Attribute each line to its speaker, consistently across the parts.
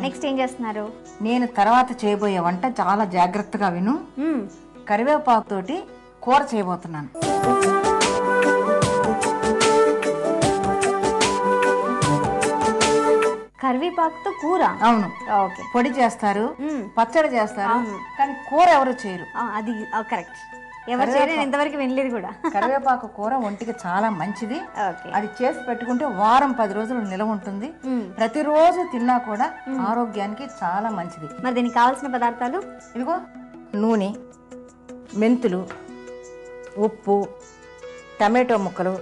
Speaker 1: Next ఏం చేస్తున్నారు?
Speaker 2: నేను తర్వాత చేయబోయే వంట చాలా జాగ్రత్తగా విను. కరివేపాకు తోటి కూర చేయబోతున్నాను.
Speaker 1: కరివేపాకుతో కూర?
Speaker 2: అవును.
Speaker 1: ఓకే.
Speaker 2: పొడి చేస్తారు, పచ్చడి చేస్తారు, కానీ కూర ఎవరు చేయరు.
Speaker 1: అది కరెక్ట్. ఎవరు చేయరు, నేను ఇంతవరకు వినలేదు కూడా.
Speaker 2: కరివేపాకు కూర ఒంటికి చాలా మంచిది. అది చేసి పెట్టుకుంటే వారం 10 రోజులు నిలవ ఉంటుంది. ప్రతిరోజు తిన్నా కూడా ఆరోగ్యానికి చాలా మంచిది.
Speaker 1: మరి దీనికి కావాల్సిన పదార్థాలు
Speaker 2: ఇదిగో: నూనె, మెంతులు, ఉప్పు, టమాటో ముక్కలు,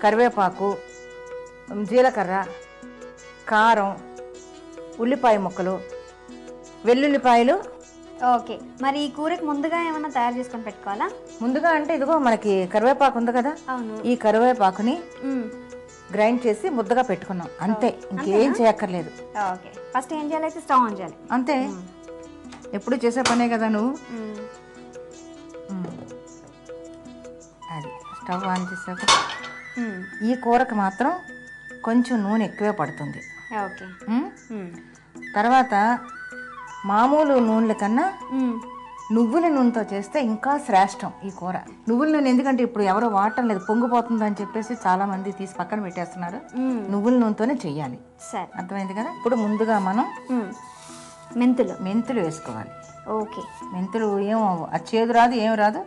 Speaker 2: కరివేపాకు, జీలకర్ర, కారం, ఉల్లిపాయ ముక్కలు, వెల్లుల్లిపాయలు.
Speaker 1: ఓకే. మరి ఈ కూరకి ముందుగా ఏమైనా తయారు చేసుకొని పెట్టుకోవాలా?
Speaker 2: ముందుగా అంటే ఇదిగో మనకి కరివేపాకు ఉంది కదా, ఈ కరివేపాకుని గ్రైండ్ చేసి ముద్దగా పెట్టుకున్నాం, అంతే. ఇంకేం చేయక్కర్లేదు.
Speaker 1: ఓకే. ఫస్ట్ ఏం చేయాలి? అయితే స్టవ్ ఆన్ చేయాలి,
Speaker 2: అంతే. ఎప్పుడు చేసే పనే కదా నువ్వు. అది స్టవ్ ఆన్ చేసాక ఈ కూరకు మాత్రం కొంచెం నూనె ఎక్కువే పడుతుంది.
Speaker 1: ఓకే.
Speaker 2: తర్వాత మామూలు నూనెల కన్నా నువ్వుల నూనెతో చేస్తే ఇంకా శ్రేష్టం ఈ కూర. నువ్వుల నూనె ఎందుకంటే ఇప్పుడు ఎవరో వాడటం లేదు, పొంగిపోతుంది అని చెప్పేసి చాలా మంది తీసి పక్కన పెట్టేస్తున్నారు. నువ్వుల నూనెతోనే చెయ్యాలి.
Speaker 1: సరే,
Speaker 2: అర్థమైంది కదా. ఇప్పుడు ముందుగా మనం
Speaker 1: మెంతులు
Speaker 2: వేసుకోవాలి.
Speaker 1: ఓకే.
Speaker 2: మెంతులు ఏమో ఆ చేదు రాదు, ఏం రాదు.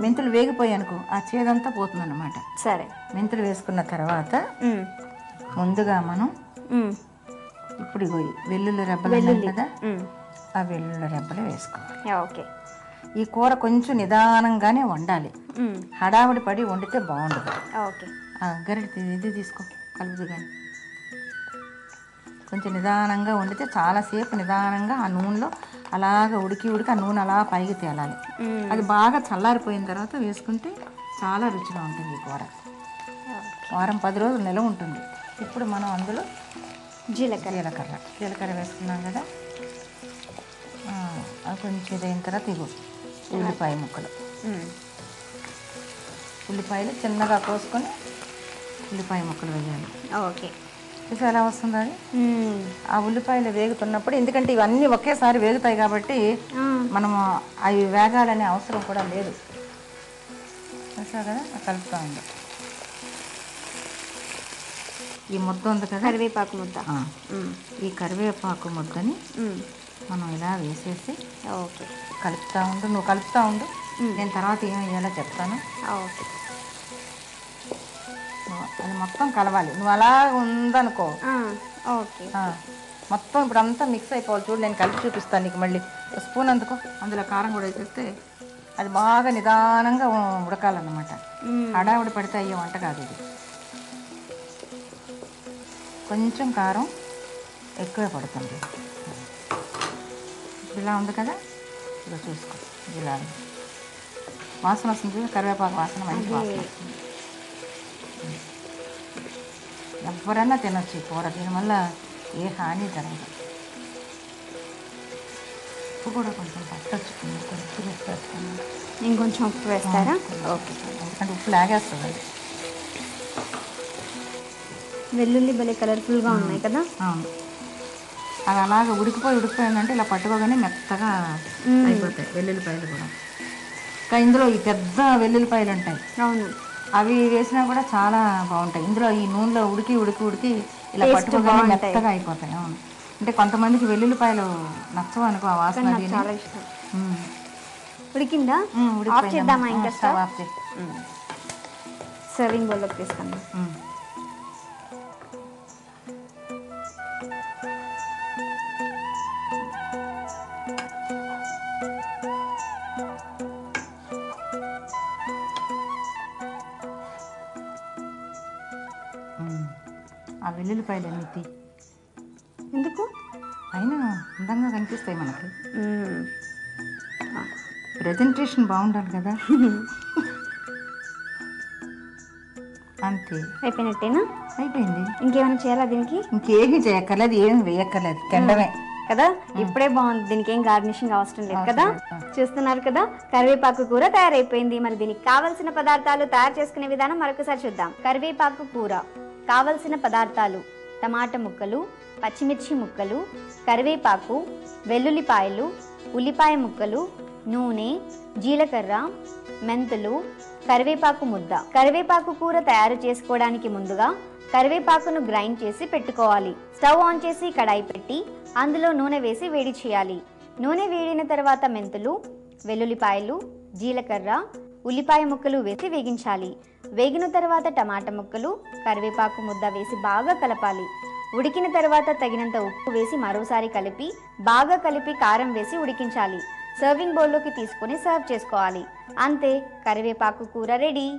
Speaker 2: మెంతులు వేగిపోయి అనుకో ఆ చేదంతా పోతుంది అన్నమాట.
Speaker 1: సరే.
Speaker 2: మెంతులు వేసుకున్న తర్వాత ముందుగా మనం ఇప్పుడు వెల్లుల్లి రెబ్బలు కదా, ఆ వెల్లుల్లి రెబ్బలు వేసుకోవాలి.
Speaker 1: ఓకే.
Speaker 2: ఈ కూర కొంచెం నిదానంగానే వండాలి, హడావిడి పడి వండితే బాగుండదు.
Speaker 1: ఓకే.
Speaker 2: గరిటె ఇది తీసుకో, కలుపుదు. కానీ కొంచెం నిదానంగా వండితే చాలాసేపు నిదానంగా ఆ నూనెలో అలాగ ఉడికి ఆ నూనె అలా పైకి తేలాలి. అది బాగా చల్లారిపోయిన తర్వాత వేసుకుంటే చాలా రుచిగా ఉంటుంది ఈ కూర. వారం 10 రోజులు నిలవ ఉంటుంది. ఇప్పుడు మనం అందులో జీలకర్ర వేసుకున్నాం కదా, అది కొంచెం ఇదైన తర్వాత ఇగో ఉల్లిపాయ ముక్కలు. ఉల్లిపాయలు చిన్నగా కోసుకొని ఉల్లిపాయ ముక్కలు వేయాలి.
Speaker 1: ఓకే.
Speaker 2: చూసి ఎలా వస్తుంది అది. ఆ ఉల్లిపాయలు వేగుతున్నప్పుడు, ఎందుకంటే ఇవన్నీ ఒకేసారి వేగుతాయి కాబట్టి మనము అవి వేగాలనే అవసరం కూడా లేదు. చూసా కదా, కలుపుతా ఉంది. ఈ ముద్ద ఉంది కదా,
Speaker 1: కరివేపాకు ముద్ద.
Speaker 2: ఈ కరివేపాకు ముద్దని మనం ఇలా వేసేసి
Speaker 1: ఓకే
Speaker 2: కలుపుతా ఉండు. నువ్వు కలుపుతా ఉండు, నేను తర్వాత ఏం వేయాలో చెప్తాను.
Speaker 1: ఓకే.
Speaker 2: అది మొత్తం కలవాలి. నువ్వు అలా ఉందనుకో,
Speaker 1: ఓకే,
Speaker 2: మొత్తం ఇప్పుడు అంతా మిక్స్ అయిపోవాలి. చూడు, నేను కలిపి చూపిస్తాను నీకు. మళ్ళీ స్పూన్ అందుకో, అందులో కారం కూడా వేసేస్తే అది బాగా నిదానంగా ఉడకాలన్నమాట. హడావిడి పడితే అయ్యే వంట కాదు ఇది. కొంచెం కారం ఎక్కువే పడుతుంది. ఇలా ఉంది కదా, ఇలా చూసుకో. ఇలా వాసన వస్తుంది, కరివేపాకు వాసన, మంచి వాసన వస్తుంది. ఎవరైనా తినొచ్చు ఈ కూర, దీనివల్ల ఏ హాని జరగదు. ఉప్పు కూడా కొంచెం పట్టొచ్చు, కొంచెం ఉప్పు వేస్తాను.
Speaker 1: ఇంకొంచెం ఉప్పు వేస్తారా?
Speaker 2: ఓకే. ఎందుకంటే ఉప్పు లాగేస్తుంది.
Speaker 1: వెల్లుల్లి భలే కలర్ఫుల్గా ఉన్నాయి కదా.
Speaker 2: అవును, అది అలాగ ఉడికిపోయిందంటే ఇలా పట్టుకోగానే మెత్తగా అయిపోతాయి వెల్లుల్లిపాయలు కూడా. ఇంకా ఇందులో ఈ పెద్ద వెల్లుల్లిపాయలు ఉంటాయి.
Speaker 1: అవును,
Speaker 2: అవి వేసినా కూడా చాలా బాగుంటాయి. ఇందులో ఈ నూనెలో ఉడికి ఇలా పట్టుకోగానే మెత్తగా అయిపోతాయి. అవును, అంటే కొంతమందికి వెల్లుల్లిపాయలు నచ్చవు అనుకో, ఆ వాసన.
Speaker 1: చాలా ఇష్టం. ఉడికిందా? ఆఫ్ చేద్దామా? ఇంకా స్టవ్ ఆఫ్ చేసి సర్వింగ్ బౌల్లోకి తీసుకుందాం.
Speaker 2: ఆ వెల్లుల్లిపాయలు అన్నీ
Speaker 1: ఎందుకు
Speaker 2: అయినా అందంగా కనిపిస్తాయి మనకి. ప్రెజెంటేషన్ బాగుండాలి కదా. అంతే,
Speaker 1: అయిపోయినట్టేనా?
Speaker 2: అయిపోయింది.
Speaker 1: ఇంకేమైనా చేయాలా దీనికి?
Speaker 2: ఇంకేమీ చేయక్కర్లేదు, ఏమి వేయక్కర్లేదు, తినడమే
Speaker 1: కదా. ఇప్పుడే బాగుంది, దీనికి ఏం గార్నిషింగ్ అవసరం లేదు కదా. చూస్తున్నారు కదా, కరివేపాకు కూర తయారైపోయింది. మరి దీనికి కావలసిన పదార్థాలు, తయారు చేసుకునే విధానం మరొకసారి చూద్దాం. కరివేపాకు కూర కావలసిన పదార్థాలు: టమాటా ముక్కలు, పచ్చిమిర్చి ముక్కలు, కరివేపాకు, వెల్లుల్లిపాయలు, ఉల్లిపాయ ముక్కలు, నూనె, జీలకర్ర, మెంతులు, కరివేపాకు ముద్ద. కరివేపాకు కూర తయారు చేసుకోవడానికి ముందుగా కరివేపాకును గ్రైండ్ చేసి పెట్టుకోవాలి. స్టవ్ ఆన్ చేసి కడాయి పెట్టి అందులో నూనె వేసి వేడి చేయాలి. నూనె వేడిన తర్వాత మెంతులు, వెల్లుల్లిపాయలు, జీలకర్ర, ఉల్లిపాయ ముక్కలు వేసి వేగించాలి. వేగిన తర్వాత టమాటా ముక్కలు, కరివేపాకు ముద్ద వేసి బాగా కలపాలి. ఉడికిన తర్వాత తగినంత ఉప్పు వేసి మరోసారి బాగా కలిపి కారం వేసి ఉడికించాలి. సర్వింగ్ బౌల్లోకి తీసుకొని సర్వ్ చేసుకోవాలి. అంతే, కరివేపాకు కూర రెడీ.